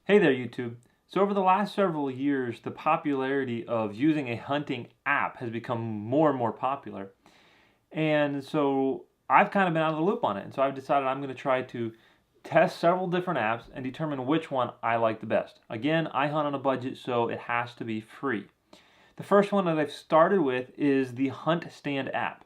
Hey there, YouTube. So over the last several years, the popularity of using a hunting app has become more and more popular. And so I've kind of been out of the loop on it. And so I've decided I'm going to try to test several different apps and determine which one I like the best. Again, I hunt on a budget, so it has to be free. The first one that I've started with is the HuntStand app.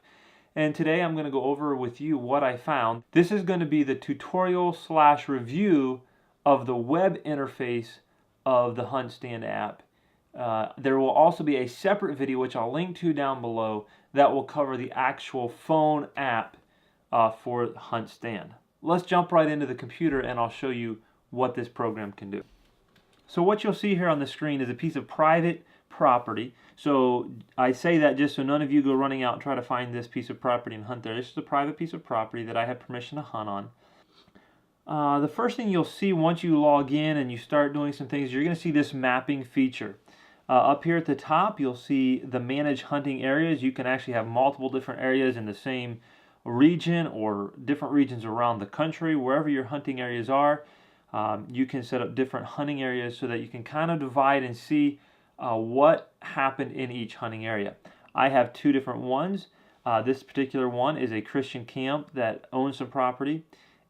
And today I'm going to go over with you what I found. This is going to be the tutorial slash review of the web interface of the HuntStand app. There will also be a separate video, which I'll link to down below, that will cover the actual phone app for HuntStand. Let's jump right into the computer and I'll show you what this program can do. So what you'll see here on the screen is a piece of private property. So I say that just so none of you go running out and try to find this piece of property and hunt there. This is a private piece of property that I have permission to hunt on. The first thing you'll see once you log in and you start doing some things, you're going to see this mapping feature. Up here at the top, you'll see the manage hunting areas. You can actually have multiple different areas in the same region or different regions around the country. Wherever your hunting areas are, you can set up different hunting areas so that you can kind of divide and see what happened in each hunting area. I have two different ones. This particular one is a Christian camp that owns some property.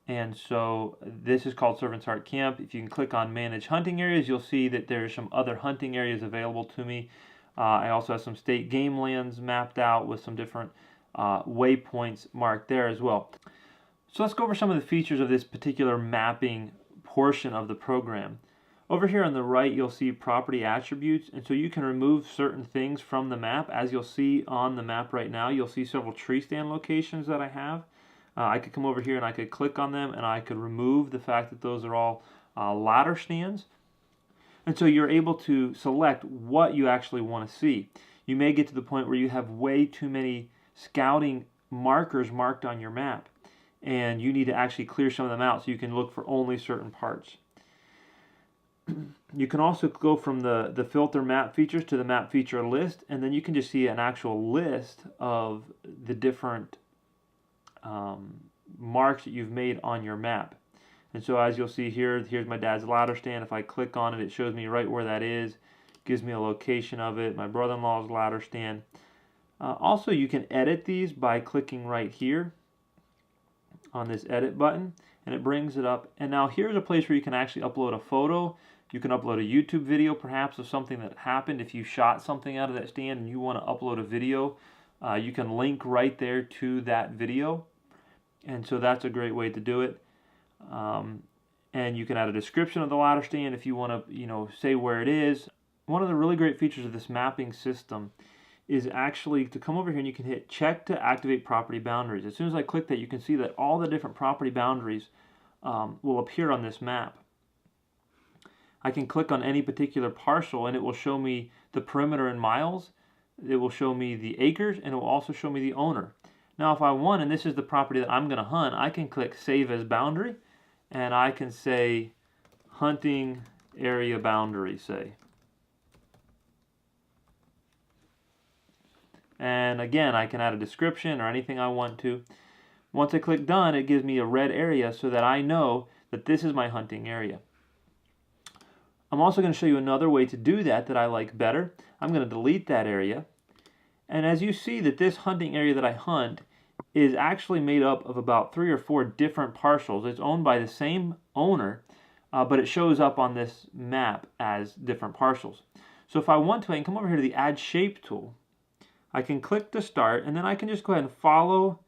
And so this is called Servant's Heart Camp. If you can click on Manage Hunting Areas, you'll see that there's some other hunting areas available to me. I also have some state game lands mapped out with some different waypoints marked there as well. So let's go over some of the features of this particular mapping portion of the program. Over here on the right, you'll see property attributes, and so you can remove certain things from the map. As you'll see on the map right now, you'll see several tree stand locations that I have. I could come over here and I could click on them and I could remove the fact that those are all ladder stands. And so you're able to select what you actually want to see. You may get to the point where you have way too many scouting markers marked on your map, and you need to actually clear some of them out so you can look for only certain parts. You can also go from the filter map features to the map feature list, and then you can just see an actual list of the different marks that you've made on your map. And so as you'll see here, here's my dad's ladder stand. If I click on it, it shows me right where that is, gives me a location of it, my brother-in-law's ladder stand. Also, you can edit these by clicking right here on this edit button, and it brings it up. And now here's a place where you can actually upload a photo. You can upload a YouTube video perhaps of something that happened. If you shot something out of that stand and you want to upload a video, you can link right there to that video. And so that's a great way to do it. And you can add a description of the ladder stand if you want to, say where it is. One of the really great features of this mapping system is actually to come over here and you can hit check to activate property boundaries. As soon as I click that, you can see that all the different property boundaries will appear on this map. I can click on any particular parcel and it will show me the perimeter in miles. It will show me the acres, and it will also show me the owner. Now if I want, and this is the property that I'm going to hunt, I can click Save as Boundary, and I can say Hunting Area Boundary, say. And again, I can add a description or anything I want to. Once I click Done, it gives me a red area so that I know that this is my hunting area. I'm also going to show you another way to do that I like better. I'm going to delete that area. And as you see that this hunting area that I hunt is actually made up of about 3 or 4 different parcels. It's owned by the same owner, but it shows up on this map as different parcels. So if I want to, I can come over here to the Add Shape tool. I can click to start, and then I can just go ahead and follow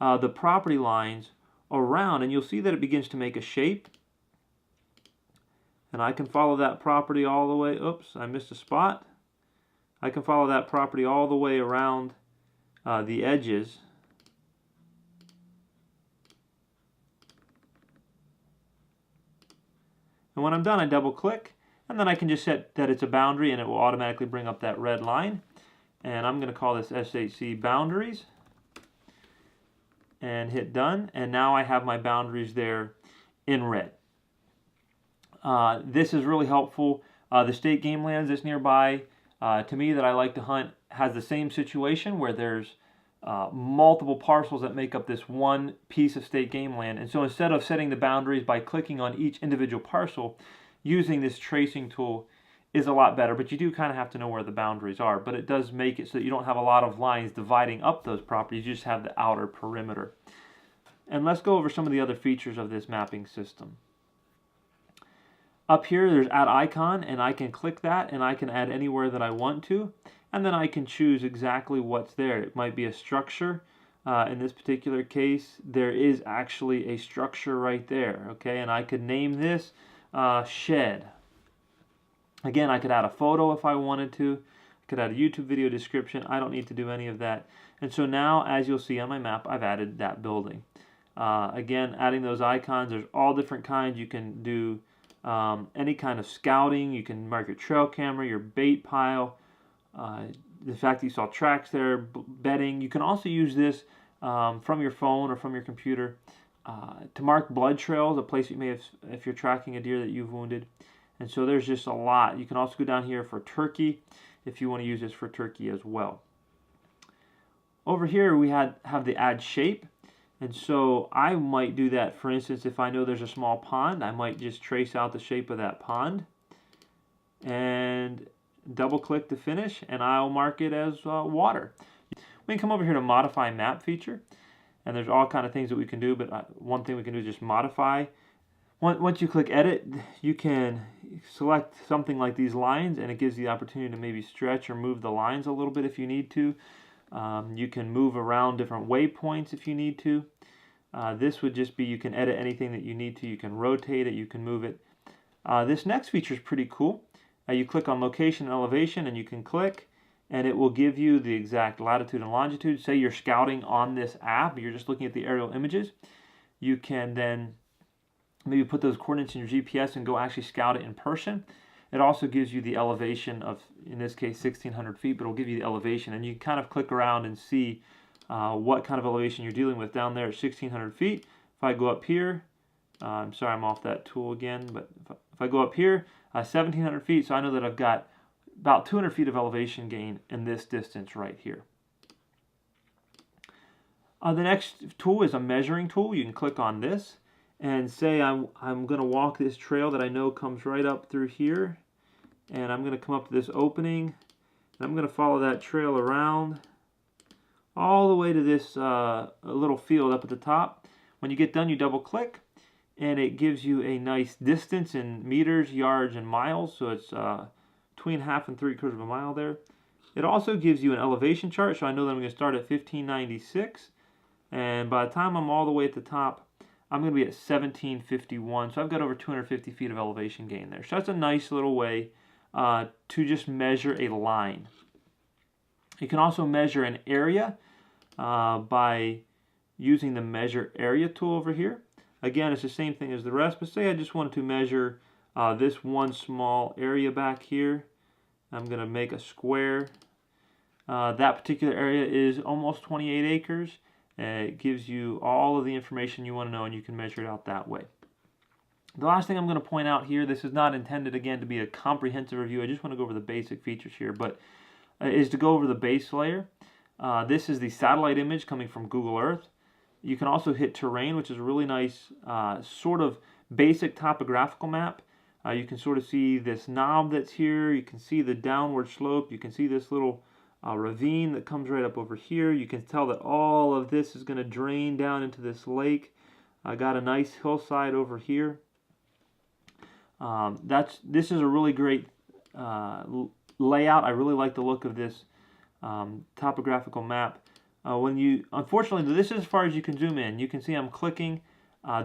the property lines around, and you'll see that it begins to make a shape. And I can follow that property all the way, oops, I missed a spot. I can follow that property all the way around the edges. And when I'm done, I double click, and then I can just set that it's a boundary, and it will automatically bring up that red line. And I'm going to call this SHC Boundaries, and hit done. And now I have my boundaries there in red. This is really helpful. The state game lands that's nearby, to me, that I like to hunt, has the same situation where there's multiple parcels that make up this one piece of state game land. And so instead of setting the boundaries by clicking on each individual parcel, using this tracing tool is a lot better, but you do kind of have to know where the boundaries are. But it does make it so that you don't have a lot of lines dividing up those properties, you just have the outer perimeter. And let's go over some of the other features of this mapping system. Up here there's add icon, and I can click that and I can add anywhere that I want to, and then I can choose exactly what's there. It might be a structure. In this particular case, there is actually a structure right there, okay, and I could name this shed. Again, I could add a photo if I wanted to. I could add a YouTube video description. I don't need to do any of that. And so now, as you'll see on my map, I've added that building. Again, adding those icons, there's all different kinds. You can do any kind of scouting. You can mark your trail camera, your bait pile, the fact that you saw tracks there, bedding. You can also use this from your phone or from your computer to mark blood trails, a place you may have, if you're tracking a deer that you've wounded. And so there's just a lot. You can also go down here for turkey if you want to use this for turkey as well. Over here we have the add shape. And so I might do that, for instance, if I know there's a small pond, I might just trace out the shape of that pond and double click to finish, and I'll mark it as water. We can come over here to modify map feature, and there's all kind of things that we can do, but one thing we can do is just modify. Once you click edit, you can select something like these lines, and it gives you the opportunity to maybe stretch or move the lines a little bit if you need to. You can move around different waypoints if you need to. This would just be, you can edit anything that you need to. You can rotate it, you can move it. This next feature is pretty cool. You click on location and elevation, and you can click, and it will give you the exact latitude and longitude. Say you're scouting on this app, you're just looking at the aerial images. You can then maybe put those coordinates in your GPS and go actually scout it in person. It also gives you the elevation of, in this case, 1,600 feet, but it'll give you the elevation, and you can kind of click around and see what kind of elevation you're dealing with down there at 1,600 feet. If I go up here, I'm sorry, I'm off that tool again, but if I go up here, 1,700 feet, so I know that I've got about 200 feet of elevation gain in this distance right here. The next tool is a measuring tool. You can click on this and say I'm going to walk this trail that I know comes right up through here, and I'm going to come up to this opening, and I'm going to follow that trail around all the way to this little field up at the top. When you get done, you double click, and it gives you a nice distance in meters, yards, and miles, so it's between 1/2 and 3/4 of a mile there. It also gives you an elevation chart, so I know that I'm going to start at 1596, and by the time I'm all the way at the top, I'm going to be at 1751, so I've got over 250 feet of elevation gain there. So that's a nice little way to just measure a line. You can also measure an area by using the measure area tool over here. Again, it's the same thing as the rest, but say I just wanted to measure this one small area back here. I'm going to make a square. That particular area is almost 28 acres. It gives you all of the information you want to know, and you can measure it out that way. The last thing I'm going to point out here, this is not intended, again, to be a comprehensive review. I just want to go over the basic features here, but is to go over the base layer. This is the satellite image coming from Google Earth. You can also hit terrain, which is a really nice sort of basic topographical map. You can sort of see this knob that's here. You can see the downward slope. You can see this little ravine that comes right up over here. You can tell that all of this is going to drain down into this lake. I got a nice hillside over here. This is a really great layout. I really like the look of this topographical map. Unfortunately, this is as far as you can zoom in. You can see I'm clicking.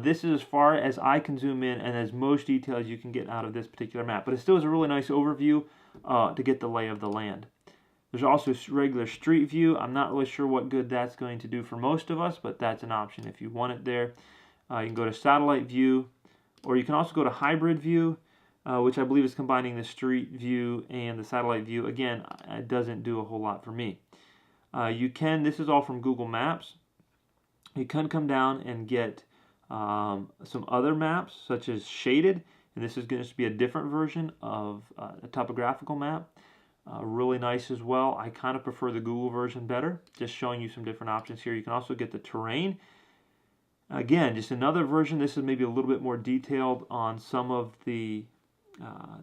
This is as far as I can zoom in and as most details you can get out of this particular map. But it still is a really nice overview to get the lay of the land. There's also regular street view. I'm not really sure what good that's going to do for most of us, but that's an option if you want it there. You can go to satellite view, or you can also go to hybrid view, which I believe is combining the street view and the satellite view. Again, it doesn't do a whole lot for me. This is all from Google Maps. You can come down and get some other maps, such as shaded, and this is going to be a different version of a topographical map. Really nice as well. I kind of prefer the Google version better, just showing you some different options here. You can also get the terrain. Again, just another version. This is maybe a little bit more detailed on some of the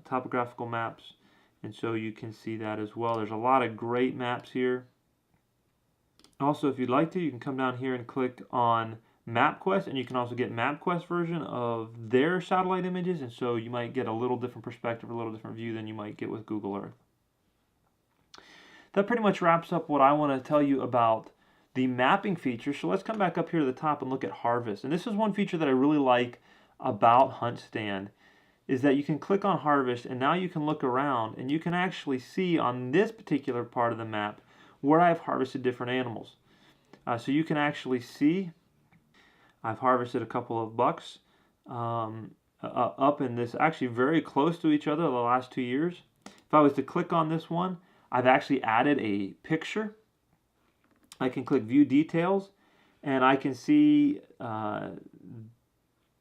topographical maps, and so you can see that as well. There's a lot of great maps here. Also, if you'd like to, you can come down here and click on MapQuest, and you can also get MapQuest version of their satellite images, and so you might get a little different perspective, a little different view than you might get with Google Earth. That pretty much wraps up what I want to tell you about the mapping feature. So let's come back up here to the top and look at Harvest. And this is one feature that I really like about HuntStand, is that you can click on Harvest, and now you can look around and you can actually see on this particular part of the map where I've harvested different animals. So you can actually see I've harvested a couple of bucks up in this, actually very close to each other the last 2 years. If I was to click on this one, I've actually added a picture. I can click View Details, and I can see the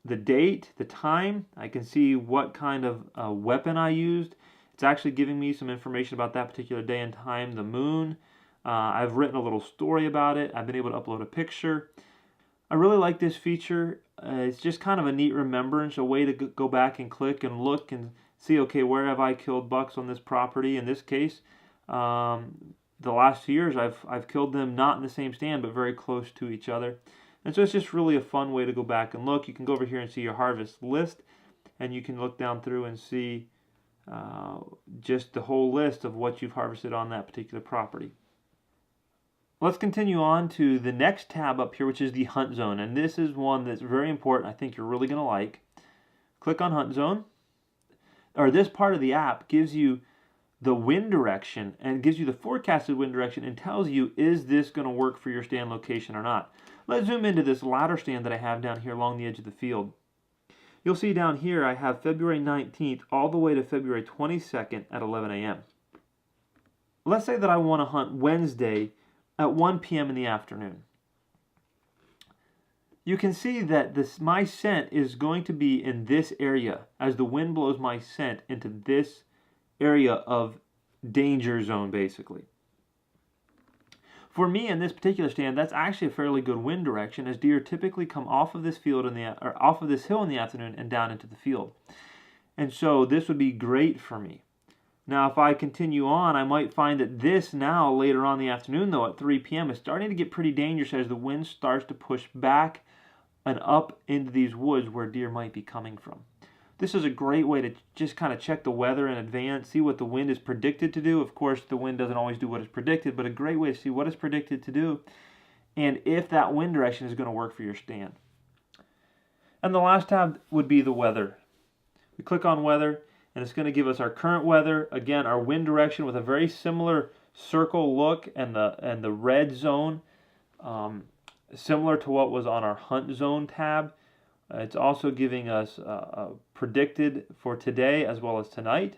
date, the time. I can see what kind of weapon I used. It's actually giving me some information about that particular day and time, the moon. I've written a little story about it. I've been able to upload a picture. I really like this feature. It's just kind of a neat remembrance, a way to go back and click and look and see, okay, where have I killed bucks on this property? In this case, the last 2 years I've killed them not in the same stand but very close to each other. And so it's just really a fun way to go back and look. You can go over here and see your harvest list, and you can look down through and see just the whole list of what you've harvested on that particular property. Let's continue on to the next tab up here, which is the Hunt Zone. And this is one that's very important. I think you're really going to like. Click on Hunt Zone. Or this part of the app gives you the wind direction and gives you the forecasted wind direction and tells you, is this going to work for your stand location or not. Let's zoom into this ladder stand that I have down here along the edge of the field. You'll see down here I have February 19th all the way to February 22nd at 11 a.m. Let's say that I want to hunt Wednesday at 1 p.m. in the afternoon. You can see that my scent is going to be in this area as the wind blows my scent into this area of danger zone, basically. For me in this particular stand, that's actually a fairly good wind direction, as deer typically come off of this field off of this hill in the afternoon and down into the field. And so this would be great for me. Now, if I continue on, I might find that this now, later on in the afternoon, though, at 3 p.m., is starting to get pretty dangerous as the wind starts to push back and up into these woods where deer might be coming from. This is a great way to just kind of check the weather in advance, see what the wind is predicted to do. Of course, the wind doesn't always do what is predicted, but a great way to see what is predicted to do and if that wind direction is going to work for your stand. And the last tab would be the weather. We click on weather, and it's going to give us our current weather, again, our wind direction with a very similar circle look and the red zone, similar to what was on our Hunt Zone tab. It's also giving us predicted for today as well as tonight.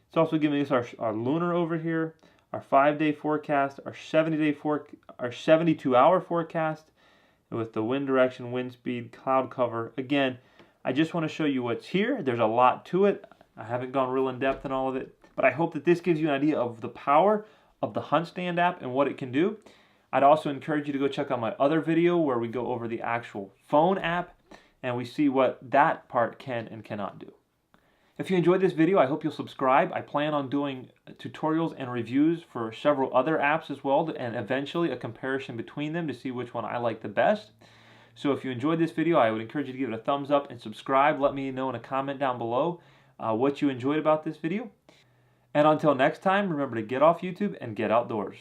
It's also giving us our lunar over here, our 5-day forecast, our 72-hour forecast with the wind direction, wind speed, cloud cover. Again, I just want to show you what's here. There's a lot to it. I haven't gone real in depth in all of it, but I hope that this gives you an idea of the power of the HuntStand app and what it can do. I'd also encourage you to go check out my other video where we go over the actual phone app and we see what that part can and cannot do. If you enjoyed this video, I hope you'll subscribe. I plan on doing tutorials and reviews for several other apps as well, and eventually a comparison between them to see which one I like the best. So if you enjoyed this video, I would encourage you to give it a thumbs up and subscribe. Let me know in a comment down below what you enjoyed about this video. And until next time, remember to get off YouTube and get outdoors.